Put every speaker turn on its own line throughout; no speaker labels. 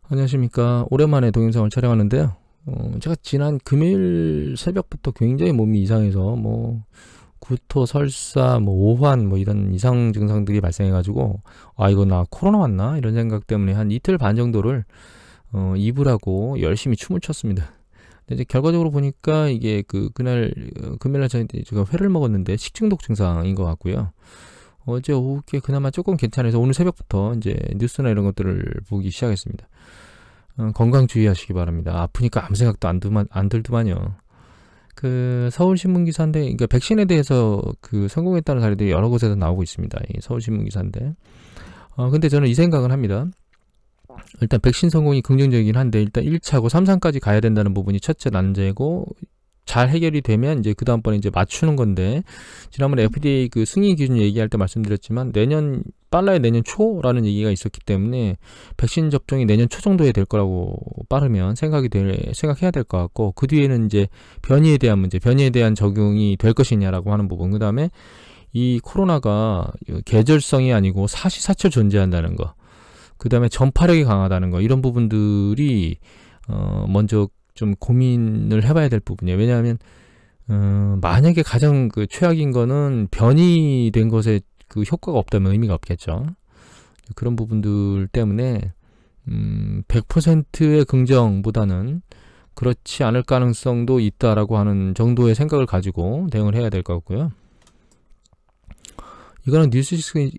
안녕하십니까. 오랜만에 동영상을 촬영하는데요. 제가 지난 금요일 새벽부터 굉장히 몸이 이상해서 구토, 설사, 오한 이런 이상 증상들이 발생해가지고 이거 나 코로나 왔나? 이런 생각 때문에 한 이틀 반 정도를 이불하고 열심히 춤을 췄습니다. 근데 이제 결과적으로 보니까 이게 그날 금요일날 제가 회를 먹었는데 식중독 증상인 것 같고요. 어제 오후께 그나마 조금 괜찮아서 오늘 새벽부터 이제 뉴스나 이런 것들을 보기 시작했습니다. 건강 주의하시기 바랍니다. 아프니까 아무 생각도 안 들더만요. 서울신문 기사인데, 그러니까 백신에 대해서 성공했다는 사례들이 여러 곳에서 나오고 있습니다. 이 서울신문 기사인데. 근데 저는 이 생각을 합니다. 일단 백신 성공이 긍정적이긴 한데, 일단 1차고 3상까지 가야 된다는 부분이 첫째 난제고, 잘 해결이 되면 이제 다음번에 이제 맞추는 건데, 지난번에 FDA 승인 기준 얘기할 때 말씀드렸지만 빨라야 내년 초라는 얘기가 있었기 때문에 백신 접종이 내년 초 정도에 될 거라고 빠르면 생각해야 될 것 같고, 그 뒤에는 이제 변이에 대한 적용이 될 것이냐라고 하는 부분, 그 다음에 이 코로나가 계절성이 아니고 사시사철 존재한다는 거, 그 다음에 전파력이 강하다는 거, 이런 부분들이 먼저 좀 고민을 해봐야 될 부분이에요. 왜냐하면 만약에 가장 최악인 거는 변이된 것에 효과가 없다면 의미가 없겠죠. 그런 부분들 때문에 100%의 긍정보다는 그렇지 않을 가능성도 있다라고 하는 정도의 생각을 가지고 대응을 해야 될 것 같고요. 이거는 뉴스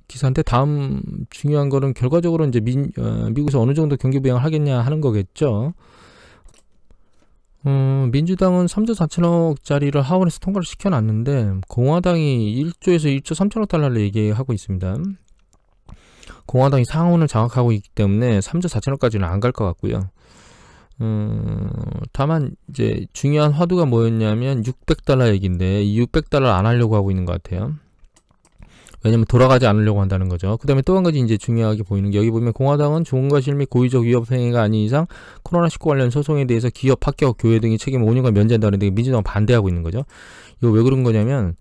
기사인데, 다음 중요한 거는 결과적으로 이제 미국에서 어느 정도 경기 부양을 하겠냐 하는 거겠죠. 민주당은 3조 4천억짜리를 하원에서 통과를 시켜놨는데, 공화당이 1조에서 1조 3천억 달러를 얘기하고 있습니다. 공화당이 상원을 장악하고 있기 때문에 3조 4천억까지는 안 갈 것 같고요. 다만 이제 중요한 화두가 뭐였냐면 600달러 얘기인데, 이 600달러 안 하려고 하고 있는 것 같아요. 왜냐면 돌아가지 않으려고 한다는 거죠. 그 다음에 또 한 가지 이제 중요하게 보이는 게, 여기 보면 공화당은 종과실 및 고의적 위협 행위가 아닌 이상 코로나19 관련 소송에 대해서 기업, 학교, 교회 등이 책임을 5년간 면제한다는데, 민주당은 반대하고 있는 거죠. 이거 왜 그런 거냐면,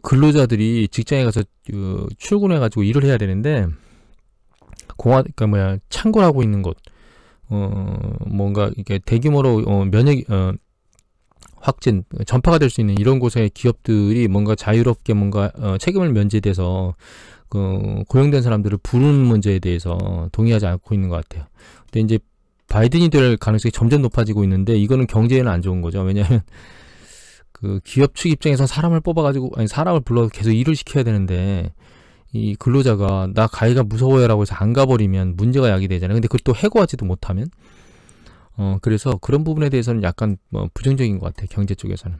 근로자들이 직장에 가서 출근해가지고 일을 해야 되는데, 창고를 하고 있는 곳, 뭔가 이게 대규모로 확진, 전파가 될 수 있는 이런 곳의 기업들이 뭔가 자유롭게 책임을 면제돼서 고용된 사람들을 부르는 문제에 대해서 동의하지 않고 있는 것 같아요. 근데 이제 바이든이 될 가능성이 점점 높아지고 있는데, 이거는 경제에는 안 좋은 거죠. 왜냐하면 기업 측 입장에서 사람을 불러서 계속 일을 시켜야 되는데, 이 근로자가 나 가기가 무서워요라고 해서 안 가버리면 문제가 야기되잖아요. 근데 그걸 또 해고하지도 못하면, 그래서 그런 부분에 대해서는 약간 부정적인 것 같아요. 경제 쪽에서는.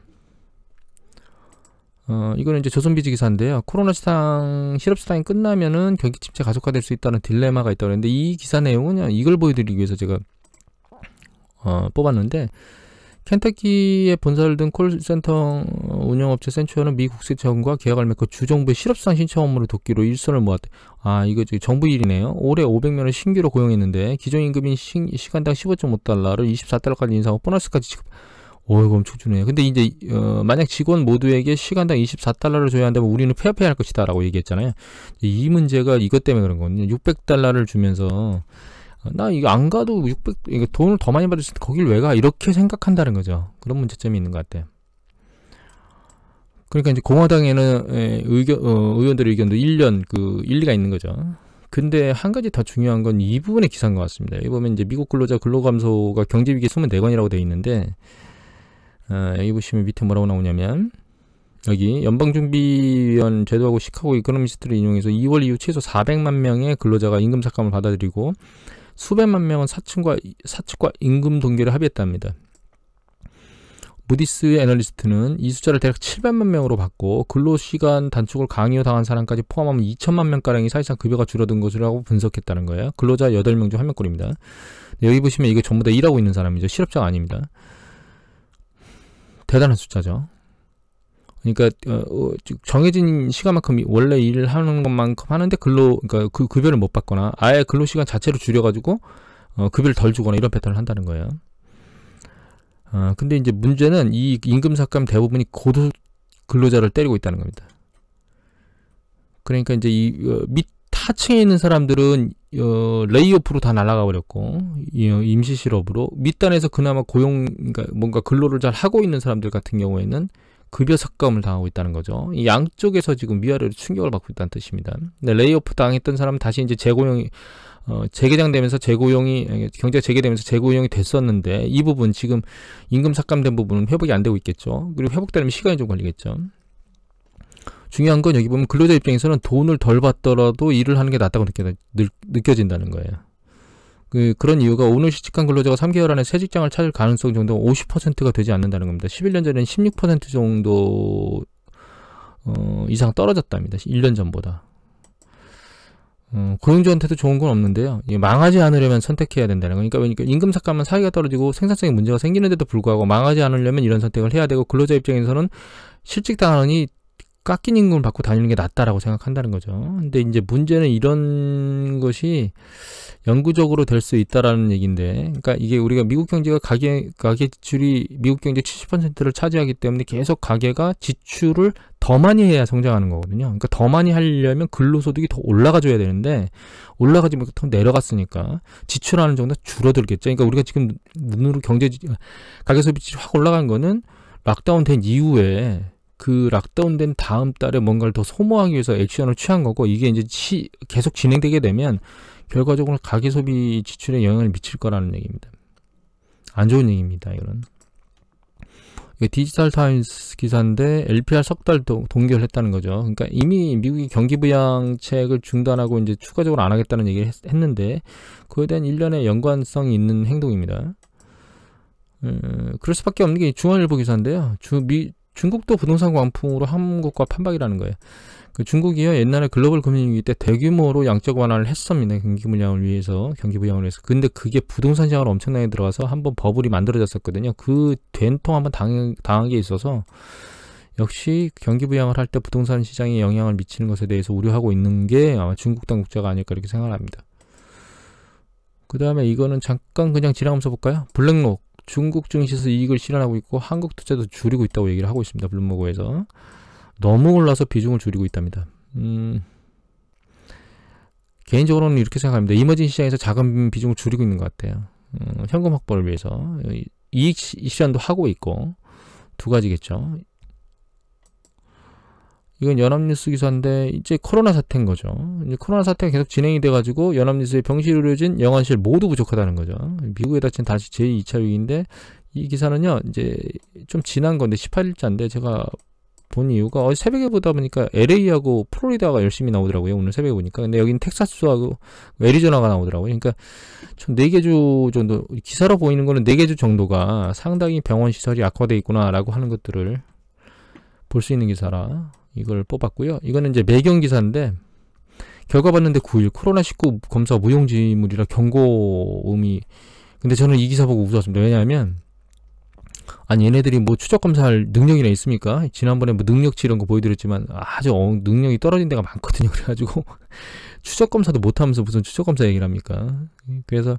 이거는 이제 조선비즈 기사인데요. 코로나 실업 시장이 끝나면은 경기 침체 가속화될 수 있다는 딜레마가 있다고 했는데, 이 기사 내용은 이걸 보여드리기 위해서 제가 뽑았는데, 켄터키에 본사를 둔 콜센터 운영업체 센츄어는 미 국세청과 계약을 맺고 주정부의 실업수당 신청 업무를 돕기로 일손을 모았대. 이거 정부 일이네요. 올해 500명을 신규로 고용했는데, 기존 임금인 시간당 15.5달러를 24달러까지 인상하고 보너스까지 지급. 이거 엄청 주네요. 근데 이제 만약 직원 모두에게 시간당 24달러를 줘야 한다면 우리는 폐업해야 할 것이다 라고 얘기했잖아요. 이 문제가 이것 때문에 그런 거거든요. 600달러를 주면서 나 이거 안 가도 이거 돈을 더 많이 받을 수 있는데 거길 왜 가? 이렇게 생각한다는 거죠. 그런 문제점이 있는 것 같아요. 그러니까 이제 공화당에는 의원들의 의견도 1년 일리가 있는 거죠. 근데 한 가지 더 중요한 건 이 부분의 기사인 것 같습니다. 여기 보면 이제 미국 근로자 근로감소가 경제위기 24건이라고 되어 있는데, 여기 보시면 밑에 뭐라고 나오냐면, 여기 연방준비위원 제도하고 시카고 이코노미스트를 인용해서 2월 이후 최소 400만 명의 근로자가 임금 삭감을 받아들이고 수백만 명은 사측과 임금 동결에 합의했답니다. 무디스 애널리스트는 이 숫자를 대략 700만 명으로 봤고, 근로시간 단축을 강요당한 사람까지 포함하면 2천만 명가량이 사실상 급여가 줄어든 것이라고 분석했다는 거예요. 근로자 8명 중 1명꼴입니다. 여기 보시면 이게 전부 다 일하고 있는 사람이죠. 실업자가 아닙니다. 대단한 숫자죠. 그러니까 정해진 시간만큼 원래 일을 하는 것만큼 하는데 그러니까 급여를 못 받거나 아예 근로시간 자체로 줄여가지고 급여를 덜 주거나 이런 패턴을 한다는 거예요. 근데 이제 문제는 이 임금 삭감 대부분이 고도 근로자를 때리고 있다는 겁니다. 그러니까 이제 이 밑 하층에 있는 사람들은 레이오프로 다 날아가 버렸고 임시 실업으로 밑단에서 그나마 그러니까 뭔가 근로를 잘 하고 있는 사람들 같은 경우에는 급여 삭감을 당하고 있다는 거죠. 이 양쪽에서 지금 위아래로 충격을 받고 있다는 뜻입니다. 근데 레이오프 당했던 사람은 다시 이제 재고용이 재개장되면서 경제가 재개되면서 재고용이 됐었는데, 이 부분 지금 임금 삭감된 부분은 회복이 안 되고 있겠죠. 그리고 회복되려면 시간이 좀 걸리겠죠. 중요한 건 여기 보면 근로자 입장에서는 돈을 덜 받더라도 일을 하는 게 낫다고 느껴진다는 거예요. 그런 이유가 오늘 실직한 근로자가 3개월 안에 새 직장을 찾을 가능성 정도가 50%가 되지 않는다는 겁니다. 11년 전에는 16% 정도 이상 떨어졌답니다. 1년 전보다. 고용주한테도 좋은 건 없는데요. 망하지 않으려면 선택해야 된다는 거니까. 그러니까 임금 삭감은 사기가 떨어지고 생산성에 문제가 생기는데도 불구하고 망하지 않으려면 이런 선택을 해야 되고, 근로자 입장에서는 실직당하니 깎인 임금을 받고 다니는 게 낫다라고 생각한다는 거죠. 근데 이제 문제는 이런 것이 영구적으로 될 수 있다라는 얘기인데, 그러니까 이게 우리가 미국 경제가 가계 지출이 미국 경제 70%를 차지하기 때문에 계속 가계가 지출을 더 많이 해야 성장하는 거거든요. 그러니까 더 많이 하려면 근로소득이 더 올라가줘야 되는데, 올라가지 못하고 더 내려갔으니까 지출하는 정도 줄어들겠죠. 그러니까 우리가 지금 눈으로 가계 소비 지출이 확 올라간 거는 락다운 된 이후에, 그 락다운 된 다음 달에 뭔가를 더 소모하기 위해서 액션을 취한 거고, 이게 이제 계속 진행되게 되면 결과적으로 가계 소비 지출에 영향을 미칠 거라는 얘기입니다. 안 좋은 얘기입니다, 이거는. 이게 디지털 타임스 기사인데 LPR 석 달 동결했다는 거죠. 그러니까 이미 미국이 경기 부양책을 중단하고 이제 추가적으로 안 하겠다는 얘기를 했는데, 그에 대한 일련의 연관성이 있는 행동입니다. 그럴 수밖에 없는 게 중앙일보 기사인데요. 중국도 부동산 광풍으로 한국과 판박이라는 거예요. 중국이요, 옛날에 글로벌 금융위기 때 대규모로 양적 완화를 했습니다. 경기 부양을 위해서. 근데 그게 부동산 시장으로 엄청나게 들어가서 한번 버블이 만들어졌었거든요. 그 된통 한번 당한 게 있어서, 역시 경기 부양을 할 때 부동산 시장에 영향을 미치는 것에 대해서 우려하고 있는 게 아마 중국 당국자가 아닐까 이렇게 생각합니다. 그 다음에 이거는 잠깐 그냥 지나가면서 볼까요? 블랙록. 중국 증시에서 이익을 실현하고 있고 한국 투자도 줄이고 있다고 얘기를 하고 있습니다. 블룸버그에서. 너무 올라서 비중을 줄이고 있답니다. 개인적으로는 이렇게 생각합니다. 이머징 시장에서 자금 비중을 줄이고 있는 것 같아요. 현금 확보를 위해서. 이익 실현도 하고 있고, 두 가지겠죠. 이건 연합뉴스 기사인데, 이제 코로나 사태인 거죠. 이제 코로나 사태가 계속 진행이 돼가지고 연합뉴스의 병실 의료진, 영안실 모두 부족하다는 거죠. 미국에 닥친 다시 제2차 위기인데, 이 기사는요, 이제 좀 지난 건데 18일자인데 제가 본 이유가 어제 새벽에 보다 보니까 LA하고 플로리다가 열심히 나오더라고요. 오늘 새벽에 보니까. 근데 여기는 텍사스하고 애리조나가 나오더라고요. 그러니까 좀 4개 주 정도, 기사로 보이는 거는 4개 주 정도가 상당히 병원 시설이 악화되어 있구나라고 하는 것들을 볼 수 있는 기사라 이걸 뽑았고요. 이거는 이제 매경 기사인데, 결과 봤는데 9일 코로나19 검사 무용지물이라 경고음이. 근데 저는 이 기사 보고 웃었습니다. 왜냐하면, 아니 얘네들이 뭐 추적 검사할 능력이나 있습니까? 지난번에 뭐 능력치 이런 거 보여드렸지만 아주 능력이 떨어진 데가 많거든요. 그래가지고 추적 검사도 못하면서 무슨 추적 검사 얘기를 합니까? 그래서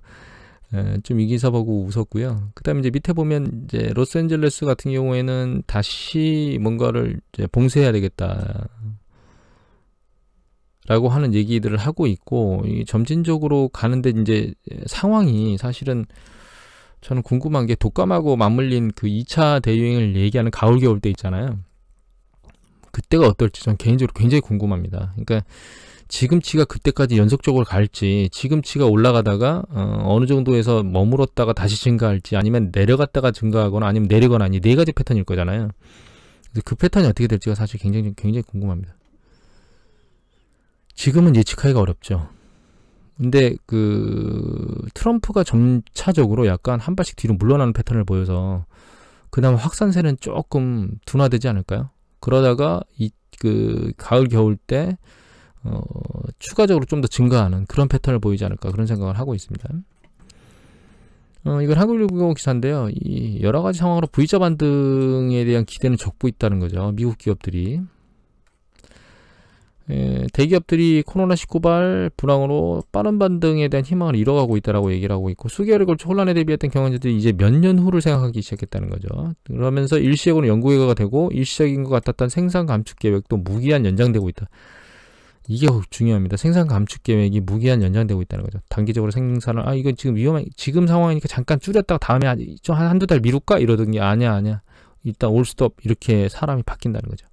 좀 이 기사 보고 웃었고요. 그 다음에 이제 밑에 보면 이제 로스앤젤레스 같은 경우에는 다시 뭔가를 이제 봉쇄해야 되겠다 라고 하는 얘기들을 하고 있고, 이 점진적으로 가는데 이제 상황이 사실은 저는 궁금한 게, 독감하고 맞물린 그 2차 대유행을 얘기하는 가을 겨울 때 있잖아요. 그때가 어떨지 저는 개인적으로 굉장히 궁금합니다. 그러니까 지금치가 그때까지 연속적으로 갈지, 지금치가 올라가다가 어느 정도에서 머물렀다가 다시 증가할지, 아니면 내려갔다가 증가하거나 아니면 내리거나, 이 네 가지 패턴일 거잖아요. 그래서 그 패턴이 어떻게 될지가 사실 굉장히 궁금합니다. 지금은 예측하기가 어렵죠. 근데 트럼프가 점차적으로 약간 한 발씩 뒤로 물러나는 패턴을 보여서 그나마 확산세는 조금 둔화되지 않을까요? 그러다가 가을 겨울 때 추가적으로 좀 더 증가하는 그런 패턴을 보이지 않을까, 그런 생각을 하고 있습니다. 이건 한국일보 기사인데요. 이 여러 가지 상황으로 V자 반등에 대한 기대는 적고 있다는 거죠. 미국 기업들이. 대기업들이 코로나19발 불황으로 빠른 반등에 대한 희망을 잃어가고 있다라고 얘기를 하고 있고, 수개월에 걸쳐 혼란에 대비했던 경영진들이 이제 몇 년 후를 생각하기 시작했다는 거죠. 그러면서 일시적으로 연구개가가 되고 일시적인 것 같았던 생산 감축 계획도 무기한 연장되고 있다. 이게 중요합니다. 생산 감축 계획이 무기한 연장되고 있다는 거죠. 단기적으로 생산을 이거 지금 지금 상황이니까 잠깐 줄였다가 다음에 한두 달 미룰까 이러던 게 아니야. 일단 올 스톱 이렇게 사람이 바뀐다는 거죠.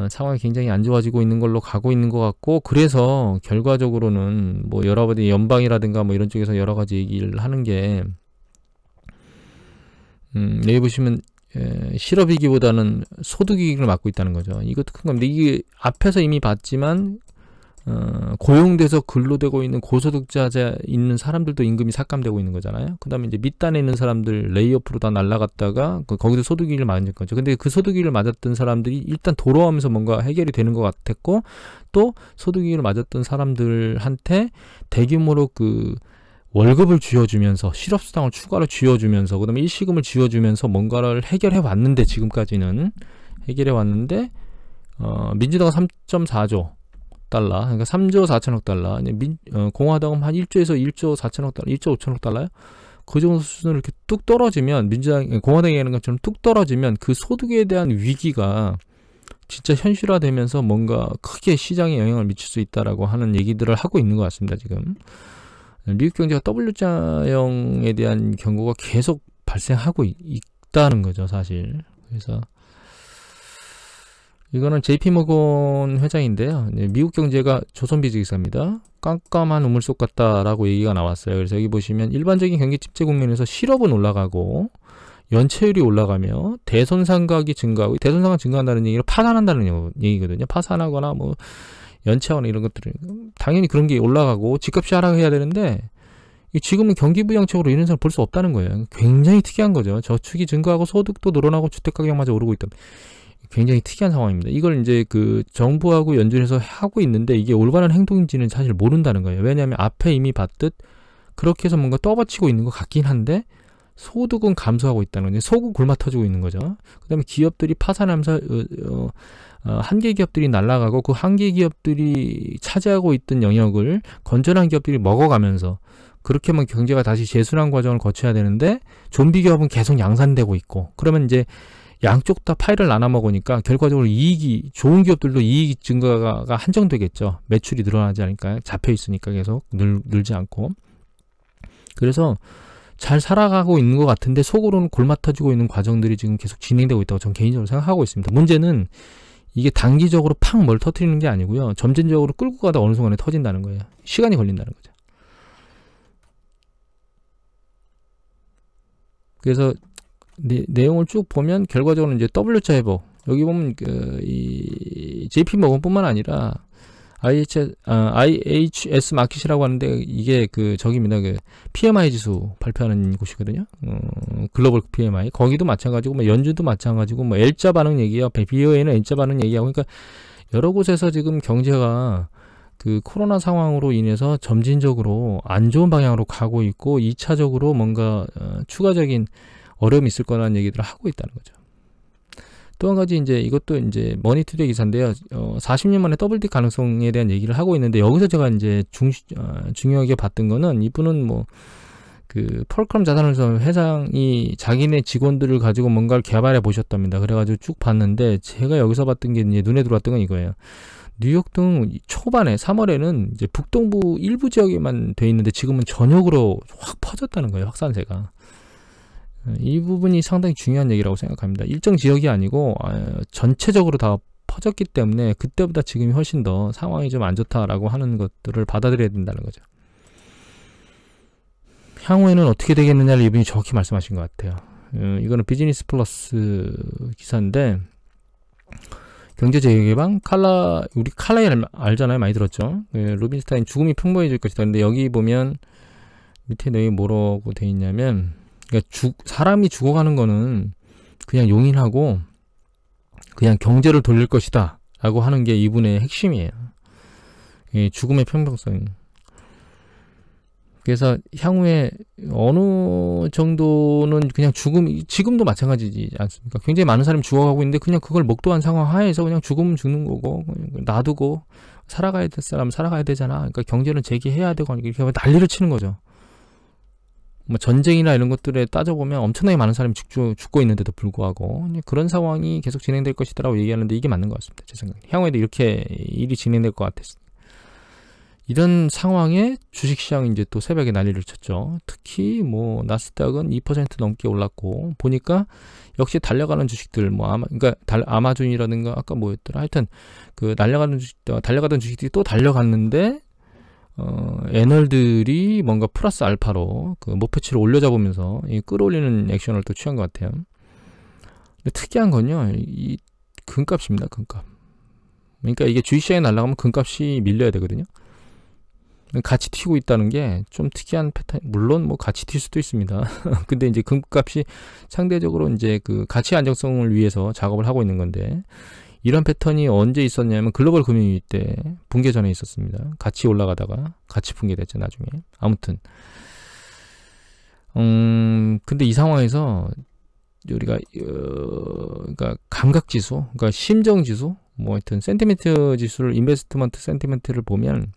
상황이 굉장히 안 좋아지고 있는 걸로 가고 있는 것 같고, 그래서 결과적으로는 뭐 여러 가지 연방이라든가 뭐 이런 쪽에서 여러 가지 얘기를 하는 게 여기 보시면 실업위기보다는 소득위기를 맞고 있다는 거죠. 이것도 큰 겁니다. 이게 앞에서 이미 봤지만 고용돼서 근로되고 있는 고소득자 있는 사람들도 임금이 삭감되고 있는 거잖아요. 그 다음에 이제 밑단에 있는 사람들 레이오프로 다 날라갔다가 거기서 소득위기를 맞은 거죠. 근데 그 소득위기를 맞았던 사람들이 일단 돌아오면서 뭔가 해결이 되는 것 같았고, 또 소득위기를 맞았던 사람들한테 대규모로 그 월급을 쥐어주면서 실업수당을 추가로 쥐어주면서 그 다음에 일시금을 쥐어주면서 뭔가를 해결해 왔는데, 지금까지는 해결해 왔는데 민주당은 3.4조 달러, 그러니까 3조 4천억 달러, 공화당은 한 1조에서 1조 4천억 달러, 1조 5천억 달러요? 그 정도 수준으로 이렇게 뚝 떨어지면, 공화당이 하는 것처럼 뚝 떨어지면 그 소득에 대한 위기가 진짜 현실화되면서 뭔가 크게 시장에 영향을 미칠 수 있다라고 하는 얘기들을 하고 있는 것 같습니다, 지금. 미국 경제가 W자형에 대한 경고가 계속 발생하고 있다는 거죠, 사실. 그래서 이거는 JP모건 회장인데요. 미국 경제가 조선비즈기사입니다. 깜깜한 우물 속 같다라고 얘기가 나왔어요. 그래서 여기 보시면 일반적인 경기 침체 국면에서 실업은 올라가고 연체율이 올라가며 대손상각이 증가하고, 대손상각 증가한다는 얘기는 파산한다는 얘기거든요. 파산하거나 뭐 연체하거나 이런 것들은 당연히 그런 게 올라가고 집값이 하락해야 되는데, 지금은 경기 부양책으로 이런 사람 볼 수 없다는 거예요. 굉장히 특이한 거죠. 저축이 증가하고 소득도 늘어나고 주택가격마저 오르고 있다. 굉장히 특이한 상황입니다. 이걸 이제 그 정부하고 연준해서 하고 있는데 이게 올바른 행동인지는 사실 모른다는 거예요. 왜냐하면 앞에 이미 봤듯 그렇게 해서 뭔가 떠받치고 있는 것 같긴 한데 소득은 감소하고 있다는 거죠. 속은 굶어 터지고 있는 거죠. 그 다음에 기업들이 파산하면서 한계 기업들이 날아가고, 그 한계 기업들이 차지하고 있던 영역을 건전한 기업들이 먹어가면서, 그렇게 하면 경제가 다시 재순환 과정을 거쳐야 되는데 좀비 기업은 계속 양산되고 있고, 그러면 이제 양쪽 다 파이를 나눠 먹으니까 결과적으로 좋은 기업들도 이익 증가가 한정되겠죠. 매출이 늘어나지 않으니까, 잡혀 있으니까 계속 늘지 않고. 그래서 잘 살아가고 있는 것 같은데 속으로는 골마 터지고 있는 과정들이 지금 계속 진행되고 있다고 저는 개인적으로 생각하고 있습니다. 문제는 이게 단기적으로 팍 뭘 터뜨리는 게 아니고요. 점진적으로 끌고 가다 어느 순간에 터진다는 거예요. 시간이 걸린다는 거죠. 그래서 내용을 쭉 보면 결과적으로 이제 W자 회복, 여기 보면 이 JP모건뿐만 아니라 IHS 마켓이라고 하는데, 이게 저기입니다. PMI 지수 발표하는 곳이거든요. 글로벌 PMI. 거기도 마찬가지고, 뭐 연준도 마찬가지고, 뭐 L자 반응 얘기야. BOA는 L자 반응 얘기하고, 그러니까 여러 곳에서 지금 경제가 코로나 상황으로 인해서 점진적으로 안 좋은 방향으로 가고 있고, 2차적으로 뭔가 추가적인 어려움이 있을 거라는 얘기들을 하고 있다는 거죠. 또 한 가지, 이것도 머니투데이 기사인데요. 40년 만에 더블 딕 가능성에 대한 얘기를 하고 있는데, 여기서 제가 중요하게 봤던 거는, 이분은 펄크럼 자산운용 회장이 자기네 직원들을 가지고 뭔가를 개발해 보셨답니다. 그래가지고 쭉 봤는데, 제가 여기서 봤던 게 눈에 들어왔던 건 이거예요. 뉴욕 등 초반에 3월에는 북동부 일부 지역에만 돼 있는데 지금은 전역으로 확 퍼졌다는 거예요, 확산세가. 이 부분이 상당히 중요한 얘기라고 생각합니다. 일정 지역이 아니고 전체적으로 다 퍼졌기 때문에 그때보다 지금이 훨씬 더 상황이 좀 안 좋다라고 하는 것들을 받아들여야 된다는 거죠. 향후에는 어떻게 되겠느냐를 이분이 정확히 말씀하신 것 같아요. 이거는 비즈니스 플러스 기사인데, 경제재개방 우리 칼라일 알잖아요. 많이 들었죠. 루빈스타인 죽음이 풍부해질 것이다. 근데 여기 보면 밑에 내용이 뭐라고 돼 있냐면, 그러니까 사람이 죽어가는 거는 그냥 용인하고 그냥 경제를 돌릴 것이다 라고 하는 게 이분의 핵심이에요. 죽음의 평등성. 그래서 향후에 어느 정도는 그냥 지금도 마찬가지지 않습니까? 굉장히 많은 사람이 죽어가고 있는데 그냥 그걸 목도한 상황 하에서 그냥 죽으면 죽는 거고, 놔두고 살아가야 될 사람 살아가야 되잖아. 그러니까 경제는 재개해야 되고, 이렇게 난리를 치는 거죠. 뭐 전쟁이나 이런 것들에 따져보면 엄청나게 많은 사람이 죽고 있는데도 불구하고 그런 상황이 계속 진행될 것이라고 얘기하는데 이게 맞는 것 같습니다. 제 생각에. 향후에도 이렇게 일이 진행될 것 같았습니다. 이런 상황에 주식시장이 이제 또 새벽에 난리를 쳤죠. 특히 뭐 나스닥은 2% 넘게 올랐고 보니까 역시 달려가는 주식들 뭐 그러니까 아마존이라든가 아까 뭐였더라 하여튼 그 달려가던 주식들이 또 달려갔는데 애널들이 뭔가 플러스 알파로 그 목표치를 올려잡으면서 이 끌어올리는 액션을 또 취한 것 같아요. 근데 특이한 건요, 이 금값입니다. 금값. 그러니까 이게 주식시장에 날아가면 금값이 밀려야 되거든요. 같이 튀고 있다는 게 좀 특이한 패턴. 물론 뭐 같이 튈 수도 있습니다. 근데 이제 금값이 상대적으로 이제 그 가치 안정성을 위해서 작업을 하고 있는 건데. 이런 패턴이 언제 있었냐면 글로벌 금융위기 때 붕괴 전에 있었습니다. 같이 올라가다가 같이 붕괴됐죠 나중에. 아무튼 근데 이 상황에서 우리가 그러니까 감각지수, 그러니까 심정지수, 뭐 하여튼 센티멘트 지수를 인베스트먼트 센티멘트를 보면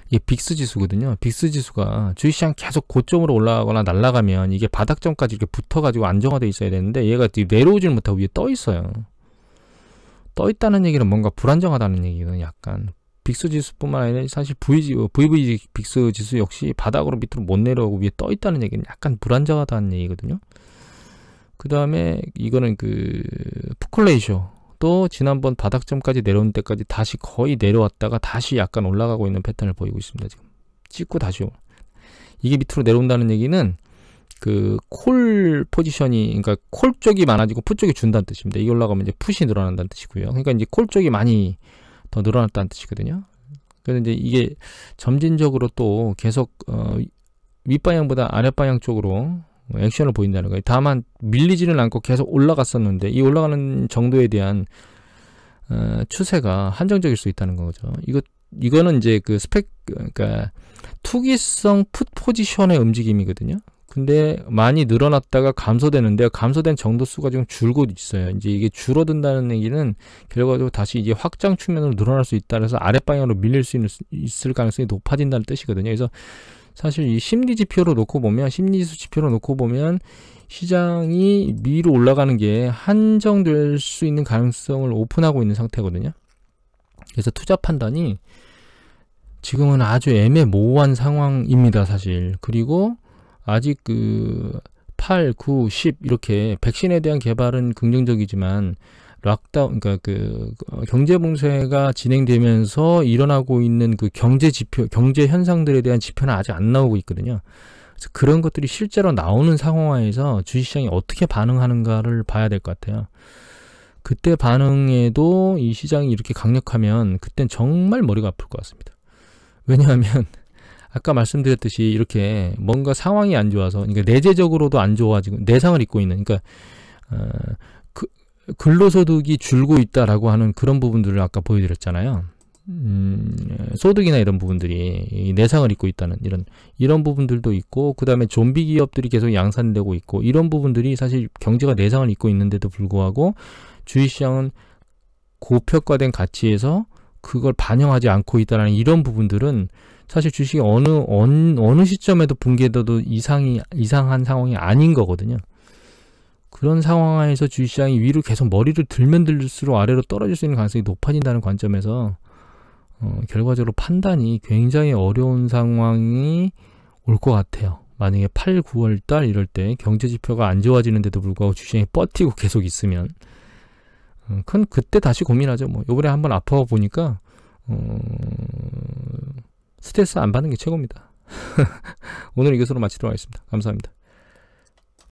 이게 빅스 지수거든요. 빅스 지수가 주식시장 계속 고점으로 올라가거나 날아가면 이게 바닥점까지 이렇게 붙어가지고 안정화돼 있어야 되는데 얘가 내려오질 못하고 위에 떠 있어요. 떠 있다는 얘기는 뭔가 불안정하다는 얘기거든요. 약간 빅스 지수뿐만 아니라 사실 VV 빅스 지수 역시 바닥으로 밑으로 못 내려오고 위에 떠 있다는 얘기는 약간 불안정하다는 얘기거든요. 그 다음에 이거는 그 푸클레이쇼 또 지난번 바닥점까지 내려온 때까지 다시 거의 내려왔다가 다시 약간 올라가고 있는 패턴을 보이고 있습니다. 지금 찍고 다시 이게 밑으로 내려온다는 얘기는 그 콜 포지션이, 그러니까 콜 쪽이 많아지고 푸 쪽이 준다는 뜻입니다. 이게 올라가면 이제 푸시 늘어난다는 뜻이고요. 그러니까 이제 콜 쪽이 많이 더 늘어났다는 뜻이거든요. 그래서 이제 이게 점진적으로 또 계속 윗방향보다 아랫방향 쪽으로 액션을 보인다는 거예요. 다만 밀리지는 않고 계속 올라갔었는데 이 올라가는 정도에 대한 추세가 한정적일 수 있다는 거죠. 이거는 이제 그 그러니까 투기성 풋 포지션의 움직임이거든요. 근데 많이 늘어났다가 감소되는데 감소된 정도 수가 지금 줄고 있어요. 이제 이게 줄어든다는 얘기는 결과적으로 다시 이제 확장 측면으로 늘어날 수 있다. 그래서 아랫방향으로 밀릴 수 있을 가능성이 높아진다는 뜻이거든요. 그래서 사실 이 심리 지표로 놓고 보면, 심리지수 지표로 놓고 보면 시장이 위로 올라가는 게 한정될 수 있는 가능성을 오픈하고 있는 상태거든요. 그래서 투자 판단이 지금은 아주 애매모호한 상황입니다, 사실. 그리고 아직 그 8, 9, 10 이렇게 백신에 대한 개발은 긍정적이지만 락다운, 그러니까 그 경제 봉쇄가 진행되면서 일어나고 있는 그 경제 지표, 경제 현상들에 대한 지표는 아직 안 나오고 있거든요. 그래서 그런 것들이 실제로 나오는 상황에서 주식시장이 어떻게 반응하는가를 봐야 될 것 같아요. 그때 반응에도 이 시장이 이렇게 강력하면 그땐 정말 머리가 아플 것 같습니다. 왜냐하면 아까 말씀드렸듯이 이렇게 뭔가 상황이 안 좋아서, 그러니까 내재적으로도 안 좋아지고 내상을 입고 있는, 그러니까 근로소득이 줄고 있다라고 하는 그런 부분들을 아까 보여드렸잖아요. 소득이나 이런 부분들이 내상을 입고 있다는 이런 부분들도 있고, 그 다음에 좀비 기업들이 계속 양산되고 있고, 이런 부분들이 사실 경제가 내상을 입고 있는데도 불구하고 주식시장은 고평가된 가치에서 그걸 반영하지 않고 있다는 이런 부분들은 사실 주식이 어느 시점에도 붕괴돼도 이상한 상황이 아닌 거거든요. 그런 상황에서 주식시장이 위로 계속 머리를 들면 들수록 아래로 떨어질 수 있는 가능성이 높아진다는 관점에서 결과적으로 판단이 굉장히 어려운 상황이 올 것 같아요. 만약에 8, 9월 달 이럴 때 경제지표가 안 좋아지는데도 불구하고 주식시장이 버티고 계속 있으면 그건 그때 다시 고민하죠. 뭐 요번에 한번 아파가 보니까 스트레스 안 받는 게 최고입니다. 오늘 이것으로 마치도록 하겠습니다. 감사합니다.